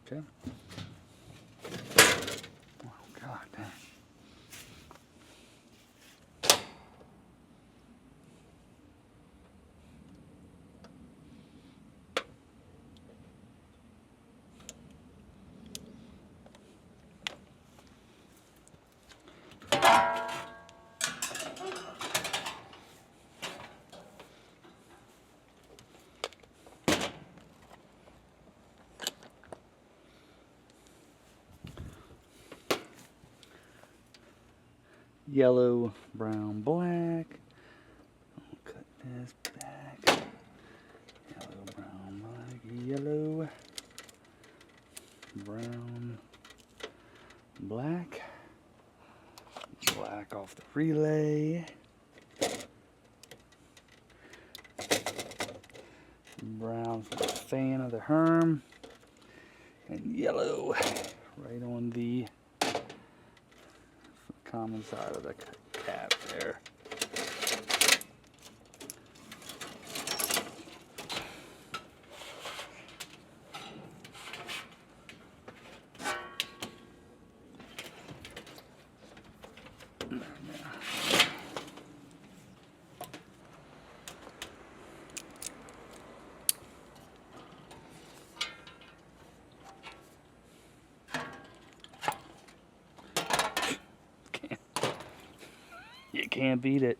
Okay. Oh, God dang. Yellow, brown, black. I'll cut this back. Yellow, brown, black, yellow, brown, black. Black off the relay. Brown for the fan of the Herm. And yellow right on the common side of the cap there. You can't beat it.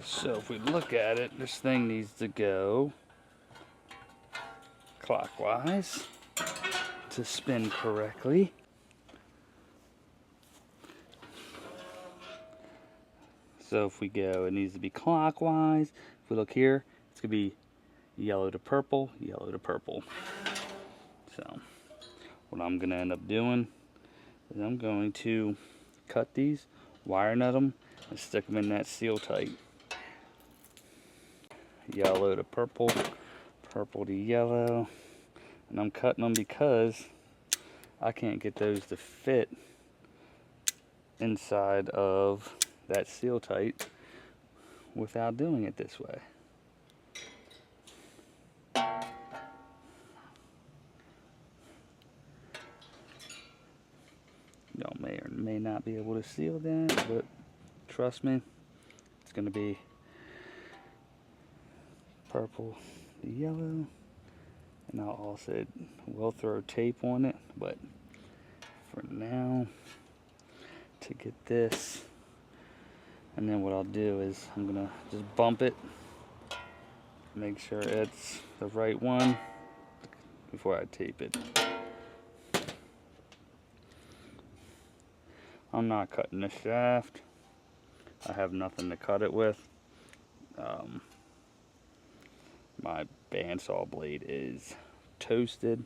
So if we look at it, this thing needs to go clockwise to spin correctly. So if we go, it needs to be clockwise. If we look here, it's going to be yellow to purple, yellow to purple. So what I'm gonna end up doing is I'm going to cut these, wire nut them, and stick them in that seal tight. Yellow to purple, purple to yellow. And I'm cutting them because I can't get those to fit inside of that seal tight without doing it this way. Y'all may or may not be able to seal that, but trust me, it's going to be purple to yellow. And I'll also will throw tape on it, but for now, to get this, and then what I'll do is I'm going to just bump it, make sure it's the right one before I tape it. I'm not cutting the shaft. I have nothing to cut it with. My bandsaw blade is toasted.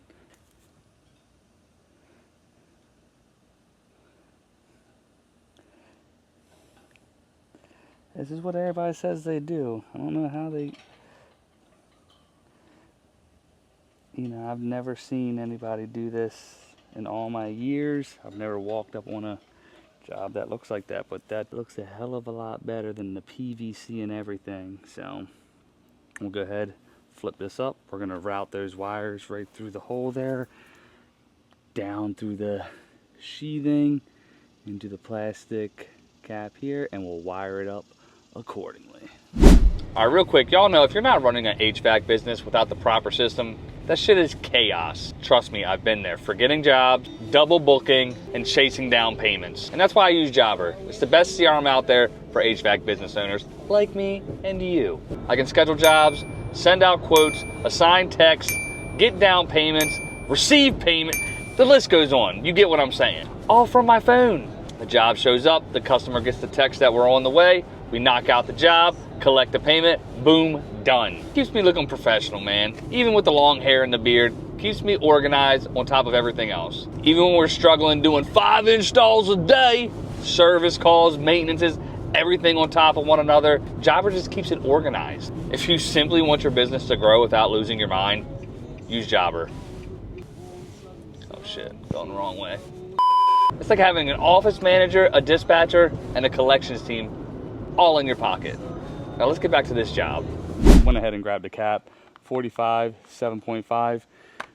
This is what everybody says they do. I don't know how they... You know, I've never seen anybody do this in all my years. I've never walked up on a job that looks like that, but that looks a hell of a lot better than the PVC and everything. So we'll go ahead, flip this up. We're gonna route those wires right through the hole there, down through the sheathing, into the plastic cap here, and we'll wire it up accordingly. All right, real quick, y'all know if you're not running an HVAC business without the proper system, that shit is chaos. Trust me, I've been there. Forgetting jobs, double booking, and chasing down payments. And that's why I use Jobber. It's the best CRM out there for HVAC business owners like me and you. I can schedule jobs, send out quotes, assign texts, get down payments, receive payment. The list goes on. You get what I'm saying. All from my phone. The job shows up, the customer gets the text that we're on the way, we knock out the job, collect the payment, boom, done. Keeps me looking professional, man. Even with the long hair and the beard, keeps me organized on top of everything else. Even when we're struggling doing 5 installs a day, service calls, maintenances, everything on top of one another, Jobber just keeps it organized. If you simply want your business to grow without losing your mind, use Jobber. Oh shit, going the wrong way. It's like having an office manager, a dispatcher, and a collections team all in your pocket. Now let's get back to this job. Went ahead and grabbed a cap, 45, 7.5.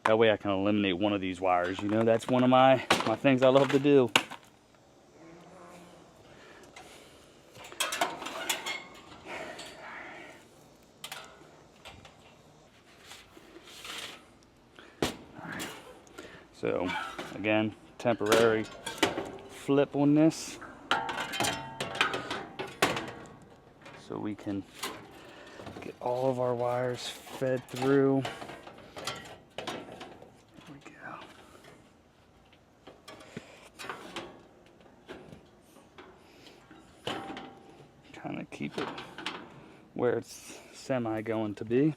That way I can eliminate one of these wires. You know, that's one of my things I love to do. So again, temporary flip on this so we can get all of our wires fed through. There we go. Kind of keep it where it's semi going to be.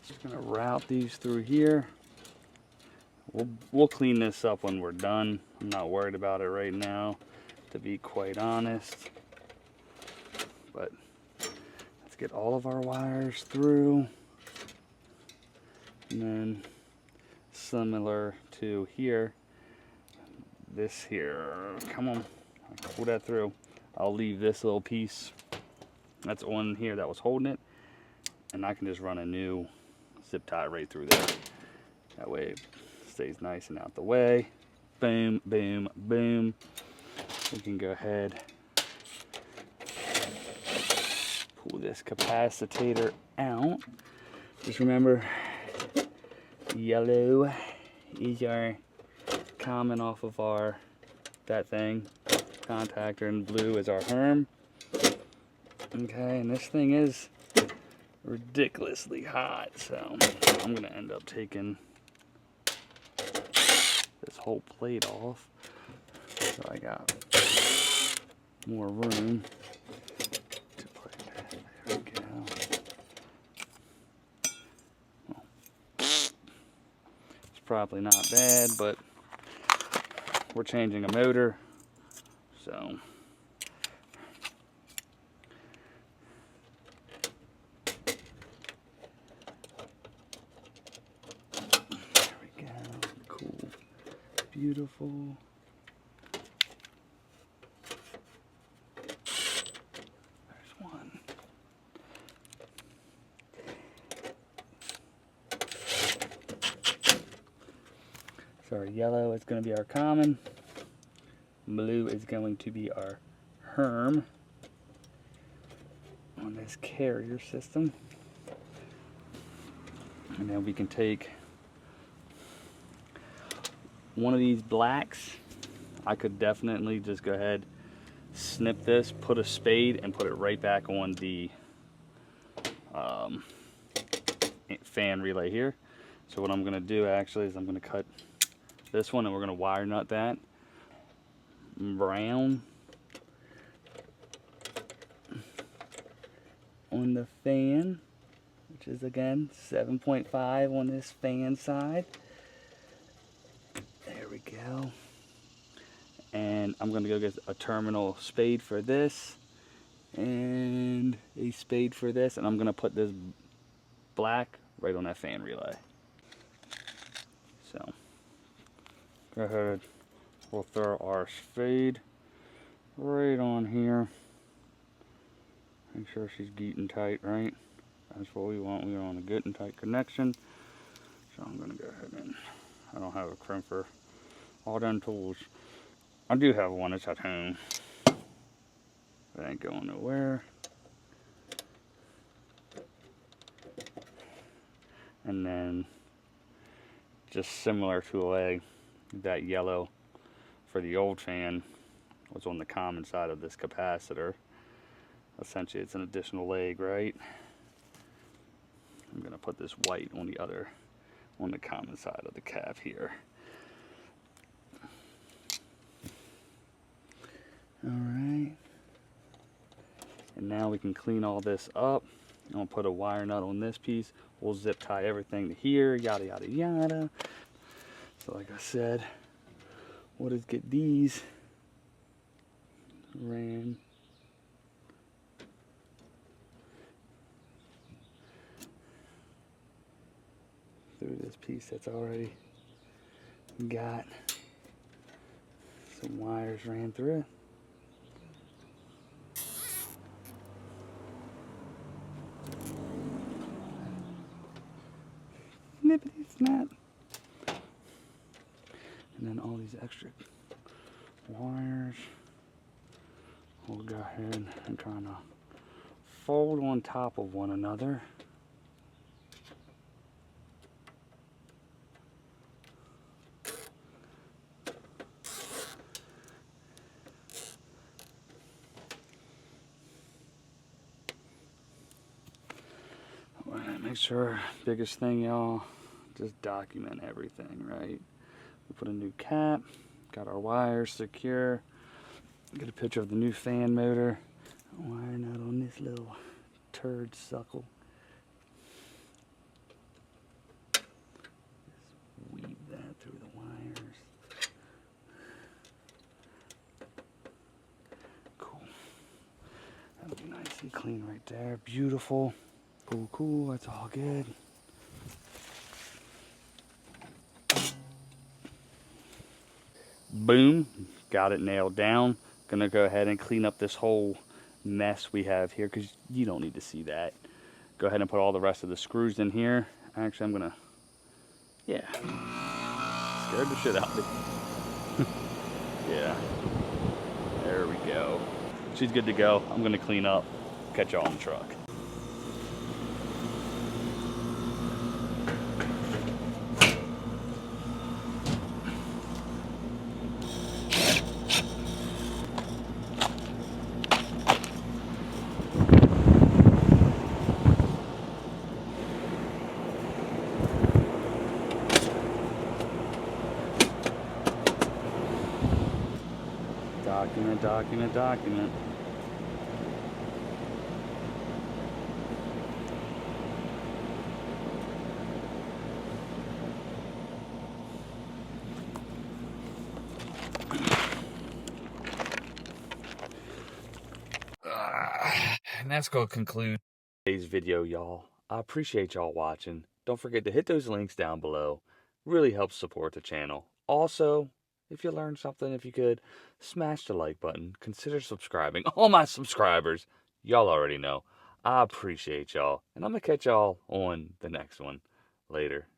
Just gonna route these through here. We'll clean this up when we're done. I'm not worried about it right now, to be quite honest. But let's get all of our wires through. And then similar to here, this here, come on, pull that through. I'll leave this little piece that's on here that was holding it, and I can just run a new zip tie right through there. That way it stays nice and out the way. Boom, boom, boom. We can go ahead, pull this capacitor out. Just remember, yellow is our common off of our, that thing, contactor, and blue is our herm. Okay, and this thing is ridiculously hot, so I'm gonna end up taking this whole plate off, so I got more room to put that. There we go. probably not bad, but we're changing a motor, so. There we go, cool, beautiful. There's one. So our yellow is going to be our common, blue is going to be our Herm on this carrier system. And then we can take one of these blacks. I could definitely just go ahead, snip this, put a spade, and put it right back on the fan relay here. So what I'm going to do actually is I'm going to cut this one and we're going to wire nut that brown on the fan, which is again 7.5 on this fan side. There we go. And I'm going to go get a terminal spade for this and a spade for this, and I'm going to put this black right on that fan relay. So go ahead, we'll throw our spade right on here. Make sure she's getting tight, right? That's what we want. We want a good and tight connection. So I'm gonna go ahead and, I don't have a crimper, all done tools. I do have one, it's at home. It ain't going nowhere. And then, just similar to a leg, that yellow for the old fan was on the common side of this capacitor. Essentially it's an additional leg, right? I'm gonna put this white on the other, on the common side of the cap here. All right. And now we can clean all this up. I'm gonna put a wire nut on this piece. We'll zip tie everything to here, yada, yada, yada. So like I said, we'll just get these ran through this piece that's already got some wires ran through it. Snippity snap. And then all these extra wires, we'll go ahead and kind of fold on top of one another. Make sure, biggest thing, y'all, just document everything, right? We put a new cap, got our wires secure, get a picture of the new fan motor, wire nut on this little turd suckle. Just weave that through the wires. Cool. That'll be nice and clean right there. Beautiful. Cool, cool, that's all good. Boom, got it nailed down. Gonna go ahead and clean up this whole mess we have here because you don't need to see that. Go ahead and put all the rest of the screws in here. Actually, I'm gonna, yeah, scared the shit out of me. Yeah, there we go. She's good to go. I'm gonna clean up, catch y'all in the truck. Document. And that's going to conclude today's video, y'all. I appreciate y'all watching. Don't forget to hit those links down below. Really helps support the channel. Also, if you learned something, if you could, smash the like button. Consider subscribing. All my subscribers, y'all already know. I appreciate y'all. And I'm going to catch y'all on the next one. Later.